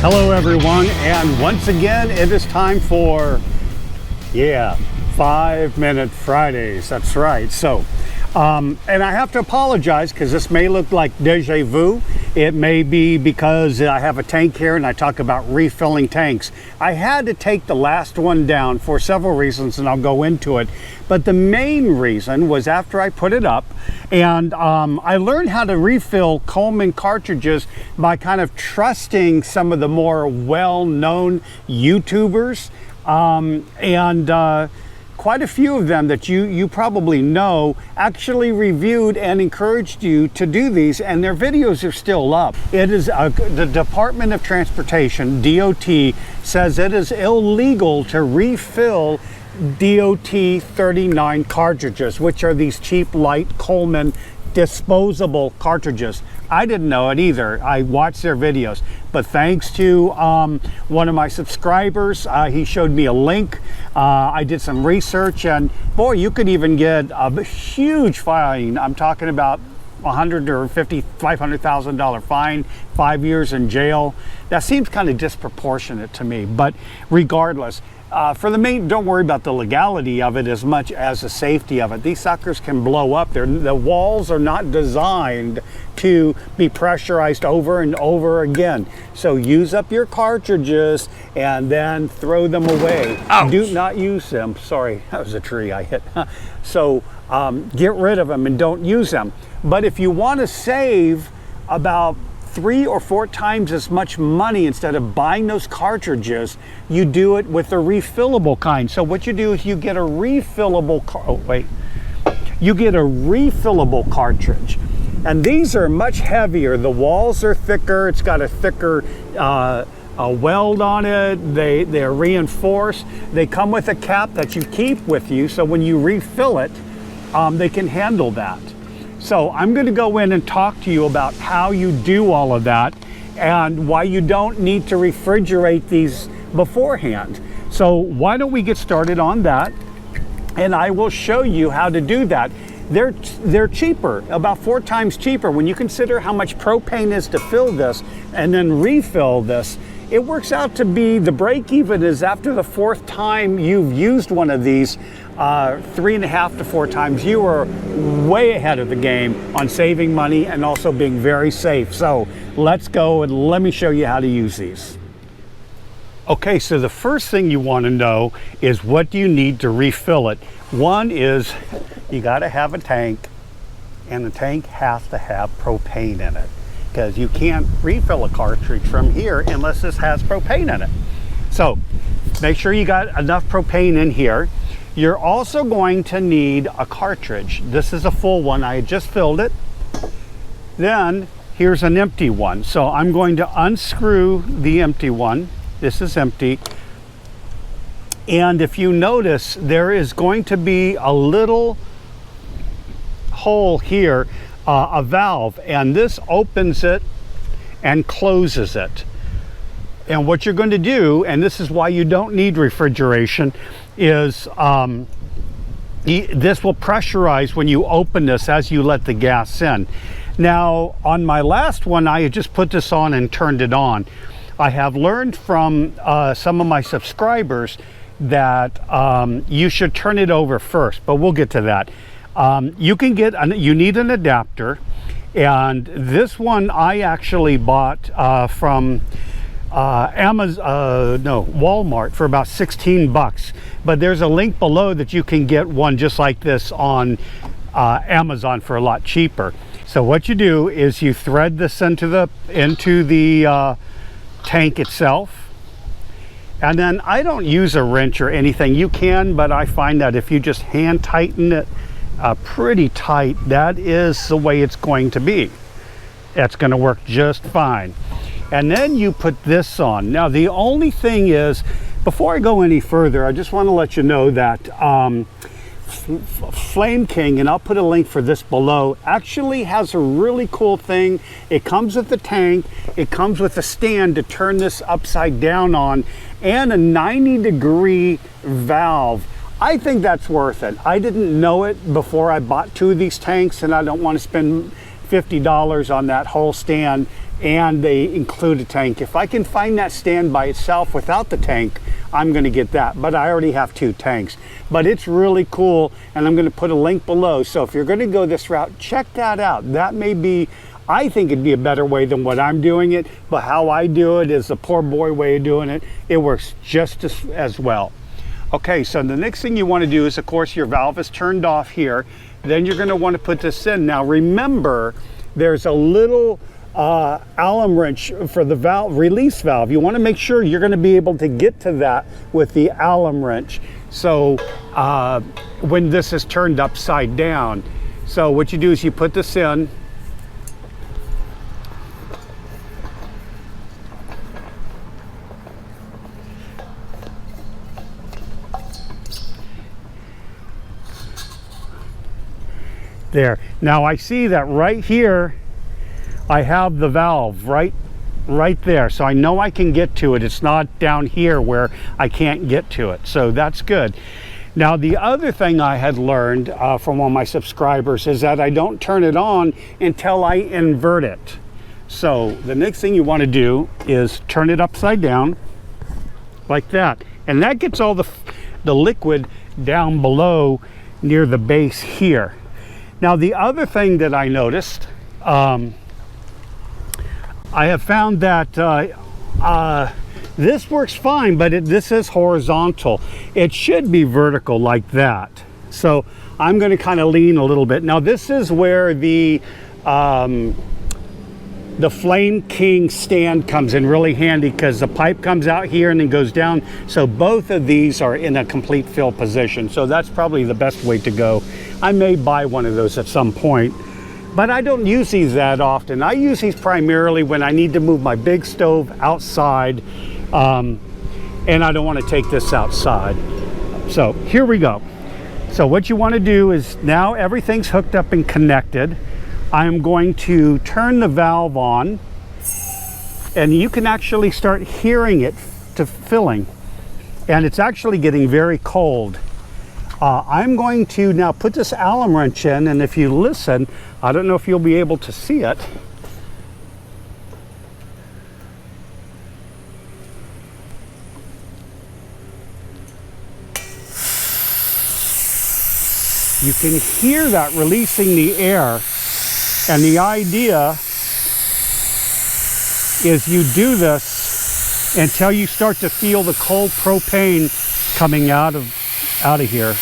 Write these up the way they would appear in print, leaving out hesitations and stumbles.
Hello everyone, and once again it is time for 5-Minute Fridays. That's right. So and I have to apologize because this may look like deja vu. It may be because I have a tank here and I talk about refilling tanks. I had to take the last one down for several reasons, and I'll go into it. But the main reason was after I put it up, and I learned how to refill Coleman cartridges by kind of trusting some of the more well-known YouTubers, and quite a few of them that you probably know actually reviewed and encouraged you to do these, and their videos are still up. It is the Department of Transportation, DOT, says it is illegal to refill DOT 39 cartridges, which are these cheap, light Coleman disposable cartridges. I didn't know it either. I watched their videos, but thanks to one of my subscribers, he showed me a link. I did some research, and boy, you could even get a huge fine. I'm talking about $100,000 or $500,000 fine, 5 years in jail. That seems kind of disproportionate to me, but regardless, for the main, don't worry about the legality of it as much as the safety of it. These suckers can blow up. The walls are not designed to be pressurized over and over again. So use up your cartridges and then throw them away. Ouch. Do not use them. Sorry, that was a tree I hit. So get rid of them and don't use them. But if you want to save about 3 or 4 times as much money instead of buying those cartridges, you do it with the refillable kind. So what you do is you get a refillable you get a refillable cartridge, and these are much heavier. The walls are thicker. It's got a thicker weld on it. They're reinforced. They come with a cap that you keep with you, so when you refill it, they can handle that. So I'm going to go in and talk to you about how you do all of that and why you don't need to refrigerate these beforehand. So why don't we get started on that, and I will show you how to do that. They're cheaper, about 4 times cheaper. When you consider how much propane is to fill this and then refill this, it works out to be, the break even is after the 4th time you've used one of these, 3.5 to 4 times. You are way ahead of the game on saving money and also being very safe. So let's go and let me show you how to use these. Okay, so the first thing you want to know is, what do you need to refill it? One is you got to have a tank, and the tank has to have propane in it, because you can't refill a cartridge from here unless this has propane in it. So make sure you got enough propane in here. You're also going to need a cartridge. This is a full one. I just filled it. Then here's an empty one. So I'm going to unscrew the empty one. This is empty. And if you notice, there is going to be a little hole here, a valve, and this opens it and closes it. And what you're going to do, and this is why you don't need refrigeration, is this will pressurize when you open this as you let the gas in. Now, on my last one, I had just put this on and turned it on. I have learned from some of my subscribers that you should turn it over first, but we'll get to that. You need an adapter, and this one I actually bought from Walmart for about 16 bucks, but there's a link below that you can get one just like this on Amazon for a lot cheaper. So what you do is you thread this into the tank itself, and then I don't use a wrench or anything. You can, but I find that if you just hand tighten it pretty tight, that is the way it's going to be. That's going to work just fine. And then you put this on. Now, the only thing is, before I go any further, I just want to let you know that Flame King, and I'll put a link for this below, actually has a really cool thing. It comes with the tank, it comes with a stand to turn this upside down on, and a 90-degree valve. I think that's worth it. I didn't know it before I bought 2 of these tanks, and I don't want to spend $50 on that whole stand and they include a tank. If I can find that stand by itself without the tank, I'm going to get that, but I already have 2 tanks. But it's really cool, and I'm going to put a link below, so if you're going to go this route, check that out. That may be, I think it'd be a better way than what I'm doing it, but how I do it is the poor boy way of doing it. It works just as well. Okay, so the next thing you want to do is, of course, your valve is turned off here. Then you're going to want to put this in. Now remember, there's a little Allen wrench for the valve, release valve. You want to make sure you're going to be able to get to that with the Allen wrench. So when this is turned upside down. So what you do is you put this in. There. Now I see that right here I have the valve right there, so I know I can get to it. It's not down here where I can't get to it, so that's good. Now the other thing I had learned from one of my subscribers is that I don't turn it on until I invert it. So the next thing you want to do is turn it upside down like that, and that gets all the liquid down below near the base here. Now the other thing that I noticed, I have found that this works fine, but this is horizontal. It should be vertical like that. So I'm going to kind of lean a little bit. Now this is where the Flame King stand comes in really handy, because the pipe comes out here and then goes down. So both of these are in a complete fill position. So that's probably the best way to go. I may buy one of those at some point, but I don't use these that often. I use these primarily when I need to move my big stove outside, and I don't want to take this outside. So here we go. So what you want to do is, now everything's hooked up and connected. I'm going to turn the valve on, and you can actually start hearing it to filling, and it's actually getting very cold. I'm going to now put this Allen wrench in, and if you listen, I don't know if you'll be able to see it. You can hear that releasing the air, and the idea is you do this until you start to feel the cold propane coming out of here.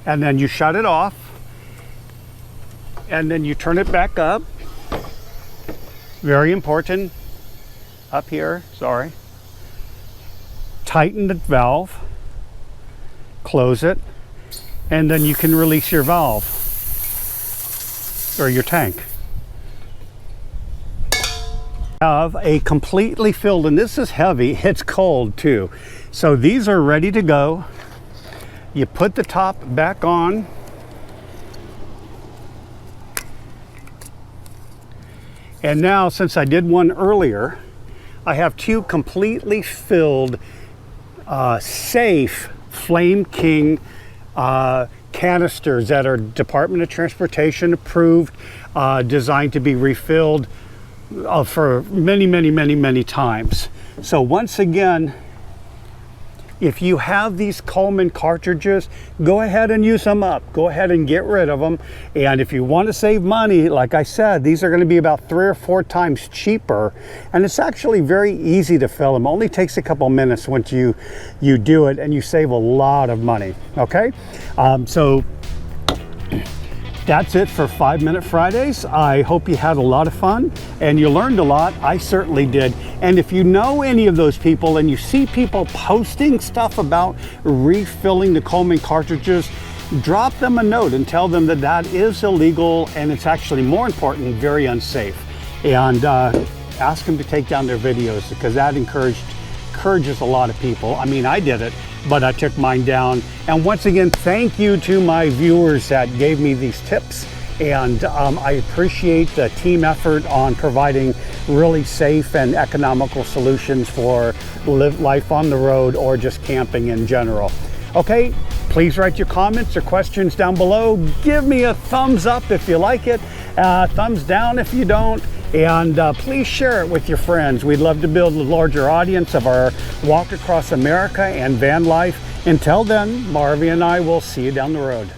And then you shut it off, and then you turn it back up. Very important. Up here, sorry. Tighten the valve, close it, and then you can release your valve or your tank. Have a completely filled, and this is heavy, it's cold too. So these are ready to go. You put the top back on. And now, since I did one earlier, I have 2 completely filled, safe Flame King canisters that are Department of Transportation approved, designed to be refilled for many times. So once again, if you have these Coleman cartridges, go ahead and use them up. Go ahead and get rid of them. And if you want to save money, like I said, these are going to be about 3 or 4 times cheaper. And it's actually very easy to fill them. It only takes a couple minutes once you do it, and you save a lot of money. Okay, so that's it for 5-Minute Fridays. I hope you had a lot of fun and you learned a lot. I certainly did. And if you know any of those people and you see people posting stuff about refilling the Coleman cartridges, drop them a note and tell them that that is illegal, and it's actually, more important, very unsafe. And ask them to take down their videos, because that encourages a lot of people. I mean, I did it, but I took mine down. And once again, thank you to my viewers that gave me these tips. And I appreciate the team effort on providing really safe and economical solutions for life on the road or just camping in general. Okay, Please write your comments or questions down below. Give me a thumbs up if you like it, thumbs down if you don't, and please share it with your friends. We'd love to build a larger audience of our walk across America and van life. Until then, Marvy and I will see you down the road.